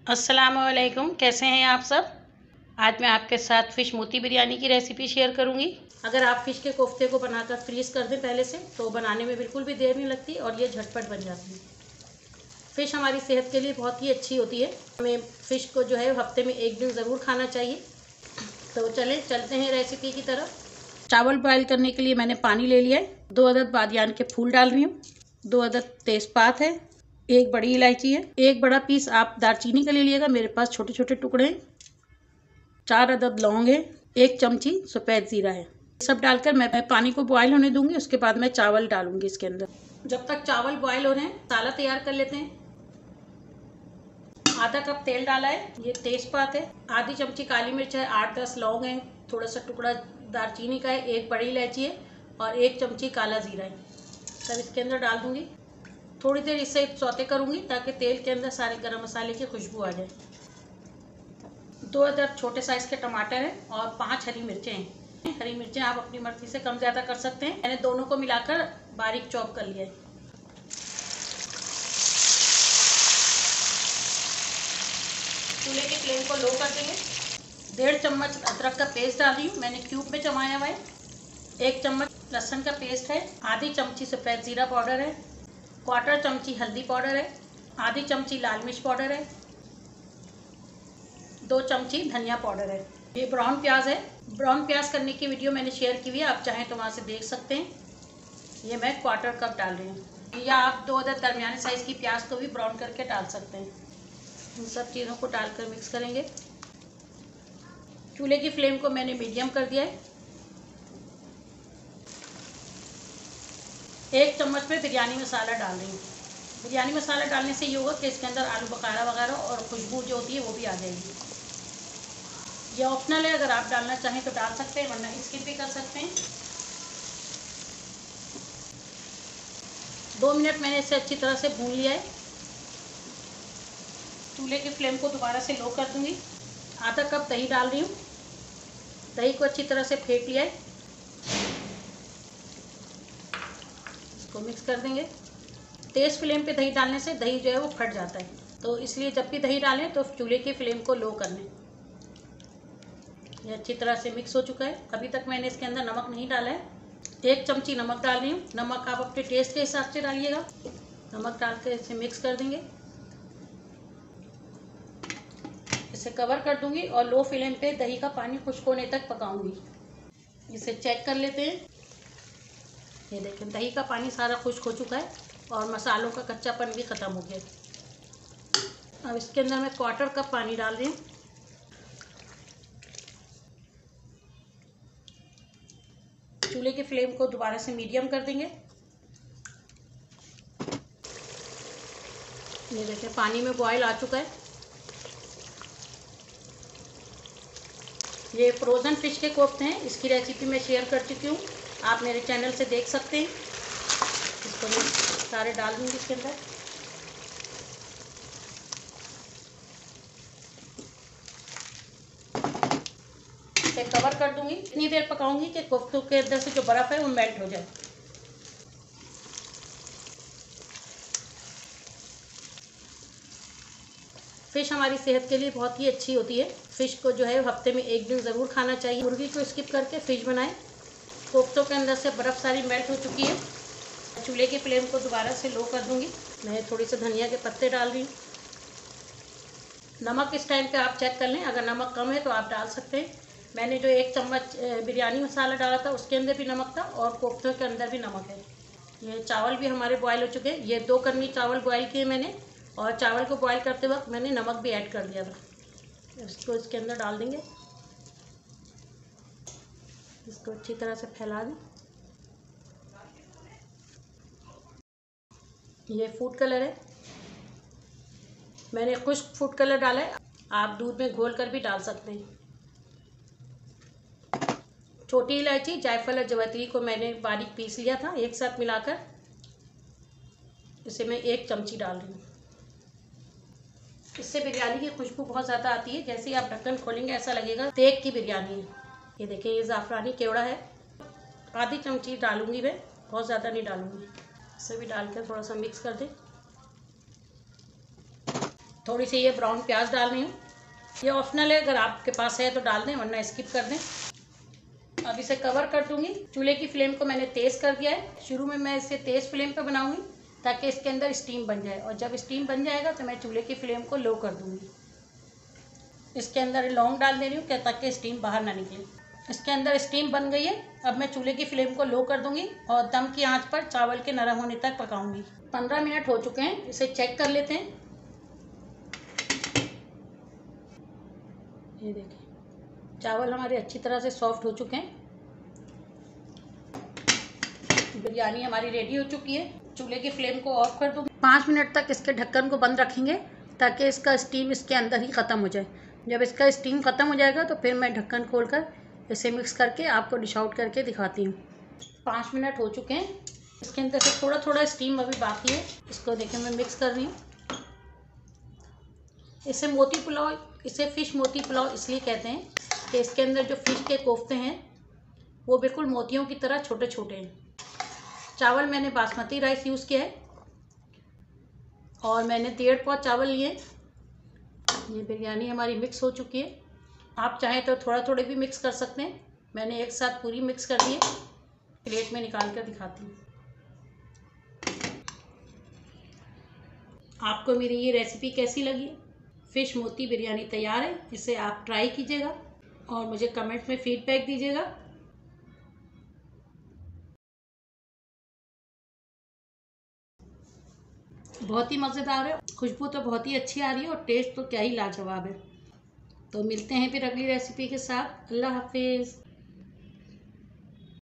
अस्सलामुअलैकुम, कैसे हैं आप सब। आज मैं आपके साथ फ़िश मोती बिरयानी की रेसिपी शेयर करूंगी। अगर आप फ़िश के कोफ्ते को बनाकर फ्रीज़ कर दें पहले से, तो बनाने में बिल्कुल भी देर नहीं लगती और ये झटपट बन जाती है। फ़िश हमारी सेहत के लिए बहुत ही अच्छी होती है। हमें फ़िश को जो है हफ्ते में एक दिन ज़रूर खाना चाहिए। तो चलते हैं रेसिपी की तरफ। चावल बॉयल करने के लिए मैंने पानी ले लिया है। 2 अदद बादियान के फूल डाल रही हूँ। 2 अदद तेज़पात है। 1 बड़ी इलायची है। 1 बड़ा पीस आप दालचीनी का ले लीजिएगा, मेरे पास छोटे छोटे टुकड़े हैं। 4 अदद लौंग है। 1 चमची सफ़ेद ज़ीरा है। सब डालकर मैं पानी को बॉयल होने दूंगी। उसके बाद मैं चावल डालूंगी इसके अंदर। जब तक चावल बॉयल हो रहे हैं, मसाला तैयार कर लेते हैं। आधा कप तेल डाला है। ये तेज़पात है। आधी चमची काली मिर्च है। 8-10 लौंग है। थोड़ा सा टुकड़ा दालचीनी का है। 1 बड़ी इलायची है और 1 चमची काला ज़ीरा है। सब इसके अंदर डाल दूंगी। थोड़ी देर इसे सौते करूंगी ताकि तेल के अंदर सारे गरम मसाले की खुशबू आ जाए। 2 अदद छोटे साइज़ के टमाटर हैं और 5 हरी मिर्चें हैं। हरी मिर्चें आप अपनी मर्जी से कम ज़्यादा कर सकते हैं। मैंने दोनों को मिलाकर बारीक चॉप कर लिया है। चूल्हे की फ्लेम को लो कर देंगे। 1.5 चम्मच अदरक का पेस्ट डाल रही हूँ, मैंने क्यूब में जमाया हुआ है। 1 चम्मच लहसुन का पेस्ट है। आधी चमची सफ़ेद ज़ीरा पाउडर है। 1/4 चमची हल्दी पाउडर है। आधी चमची लाल मिर्च पाउडर है। 2 चमची धनिया पाउडर है। ये ब्राउन प्याज है। ब्राउन प्याज करने की वीडियो मैंने शेयर की हुई है, आप चाहें तो वहाँ से देख सकते हैं। ये मैं 1/4 कप डाल रही हूँ, या आप 2 अदद दरमियाने साइज़ की प्याज को भी ब्राउन करके डाल सकते हैं। इन सब चीज़ों को डालकर मिक्स करेंगे। चूल्हे की फ्लेम को मैंने मीडियम कर दिया है। 1 चम्मच में बिरयानी मसाला डाल रही हूँ। बिरयानी मसाला डालने से ये होगा कि इसके अंदर आलू बखारा वगैरह और खुशबू जो होती है वो भी आ जाएगी। ये ऑप्शनल है, अगर आप डालना चाहें तो डाल सकते हैं, वरना स्किप भी कर सकते हैं। 2 मिनट मैंने इसे अच्छी तरह से भून लिया है। चूल्हे की फ्लेम को दोबारा से लो कर दूंगी। आधा कप दही डाल रही हूँ। दही को अच्छी तरह से फेंट लिया है। इसको मिक्स कर देंगे। तेज़ फ्लेम पे दही डालने से दही जो है वो फट जाता है, तो इसलिए जब भी दही डालें तो चूल्हे की फ्लेम को लो कर लें। ये अच्छी तरह से मिक्स हो चुका है। अभी तक मैंने इसके अंदर नमक नहीं डाला है। 1 चमची नमक डाल रही हूँ। नमक आप अपने टेस्ट के हिसाब से डालिएगा। नमक डाल कर इसे मिक्स कर देंगे। इसे कवर कर दूंगी और लो फ्लेम पे दही का पानी खुश्क होने तक पकाऊंगी। इसे चेक कर लेते हैं। ये देखें, दही का पानी सारा खुश्क हो चुका है और मसालों का कच्चापन भी ख़त्म हो गया। अब इसके अंदर मैं 1/4 कप पानी डाल रही हूँ। चूल्हे की फ्लेम को दोबारा से मीडियम कर देंगे। ये देखिए, पानी में बॉयल आ चुका है। ये फ्रोज़न फ़िश के कोफ्ते हैं। इसकी रेसिपी मैं शेयर कर चुकी हूँ, आप मेरे चैनल से देख सकते हैं। इसको मैं सारे डाल दूँगी इसके अंदर। इसे कवर कर दूँगी। इतनी देर पकाऊँगी कि कोफ्तों के अंदर से जो बर्फ़ है वो मेल्ट हो जाए। फ़िश हमारी सेहत के लिए बहुत ही अच्छी होती है। फ़िश को जो है हफ्ते में एक दिन ज़रूर खाना चाहिए। मुर्गी को स्किप करके फ़िश बनाएं। कोफ्तों के अंदर से बर्फ़ सारी मेल्ट हो चुकी है। चूल्हे की फ्लेम को दोबारा से लो कर दूंगी। मैं थोड़ी सी धनिया के पत्ते डाल रही हूँ। नमक इस टाइम पे आप चेक कर लें, अगर नमक कम है तो आप डाल सकते हैं। मैंने जो 1 चम्मच बिरयानी मसाला डाला था उसके अंदर भी नमक था और कोफ्तों के अंदर भी नमक है। ये चावल भी हमारे बॉयल हो चुके हैं। ये 2 कन्नी चावल बॉयल किए मैंने, और चावल को बॉयल करते वक्त मैंने नमक भी ऐड कर दिया था। इसको इसके अंदर डाल देंगे। इसको अच्छी तरह से फैला दें। ये फूड कलर है, मैंने खुश्क फूड कलर डाला है, आप दूध में घोल कर भी डाल सकते हैं। छोटी इलायची, जायफल और जवित्री को मैंने बारीक पीस लिया था, एक साथ मिलाकर इसे मैं 1 चमची डाल रही हूँ। इससे बिरयानी की खुशबू बहुत ज़्यादा आती है। जैसे ही आप ढक्कन खोलेंगे ऐसा लगेगा तेग की बिरयानी है। ये देखिए, ये ज़ाफ़रानी केवड़ा है। आधी चमची डालूंगी मैं, बहुत ज़्यादा नहीं डालूंगी। इसे भी डालकर थोड़ा सा मिक्स कर दें। थोड़ी सी ये ब्राउन प्याज डाल रही हूँ। ये ऑप्शनल है, अगर आपके पास है तो डाल दें, वरना स्किप कर दें। अब इसे कवर कर दूंगी। चूल्हे की फ्लेम को मैंने तेज़ कर दिया है। शुरू में मैं इसे तेज़ फ्लेम पे बनाऊंगी ताकि इसके अंदर स्टीम बन जाए, और जब स्टीम बन जाएगा तो मैं चूल्हे की फ्लेम को लो कर दूंगी। इसके अंदर लौंग डाल दे रही हूँ ताकि स्टीम बाहर ना निकले। इसके अंदर स्टीम बन गई है। अब मैं चूल्हे की फ्लेम को लो कर दूंगी और दम की आंच पर चावल के नरम होने तक पकाऊंगी। 15 मिनट हो चुके हैं, इसे चेक कर लेते हैं। ये देखिए, चावल हमारे अच्छी तरह से सॉफ्ट हो चुके हैं। बिरयानी हमारी रेडी हो चुकी है। चूल्हे की फ्लेम को ऑफ कर दूंगी। 5 मिनट तक इसके ढक्कन को बंद रखेंगे ताकि इसका स्टीम इसके अंदर ही ख़त्म हो जाए। जब इसका स्टीम ख़त्म हो जाएगा तो फिर मैं ढक्कन खोलकर इसे मिक्स करके आपको डिश आउट करके दिखाती हूँ। 5 मिनट हो चुके हैं। इसके अंदर से थोड़ा थोड़ा स्टीम अभी बाकी है। इसको देखिए, मैं मिक्स कर रही हूँ। इसे फ़िश मोती पुलाव इसलिए कहते हैं कि इसके अंदर जो फ़िश के कोफ्ते हैं वो बिल्कुल मोतियों की तरह छोटे छोटे हैं। चावल मैंने बासमती राइस यूज़ किया है और मैंने 1.5 पौ चावल लिए। ये बिरयानी हमारी मिक्स हो चुकी है। आप चाहें तो थोड़ा थोड़े भी मिक्स कर सकते हैं। मैंने एक साथ पूरी मिक्स कर दी है। प्लेट में निकाल कर दिखाती हूँ। आपको मेरी ये रेसिपी कैसी लगी? फ़िश मोती बिरयानी तैयार है। इसे आप ट्राई कीजिएगा और मुझे कमेंट में फ़ीडबैक दीजिएगा। बहुत ही मज़ेदार है। खुशबू तो बहुत ही अच्छी आ रही है और टेस्ट तो क्या ही लाजवाब है। तो मिलते हैं फिर अगली रेसिपी के साथ। अल्लाह हाफिज़।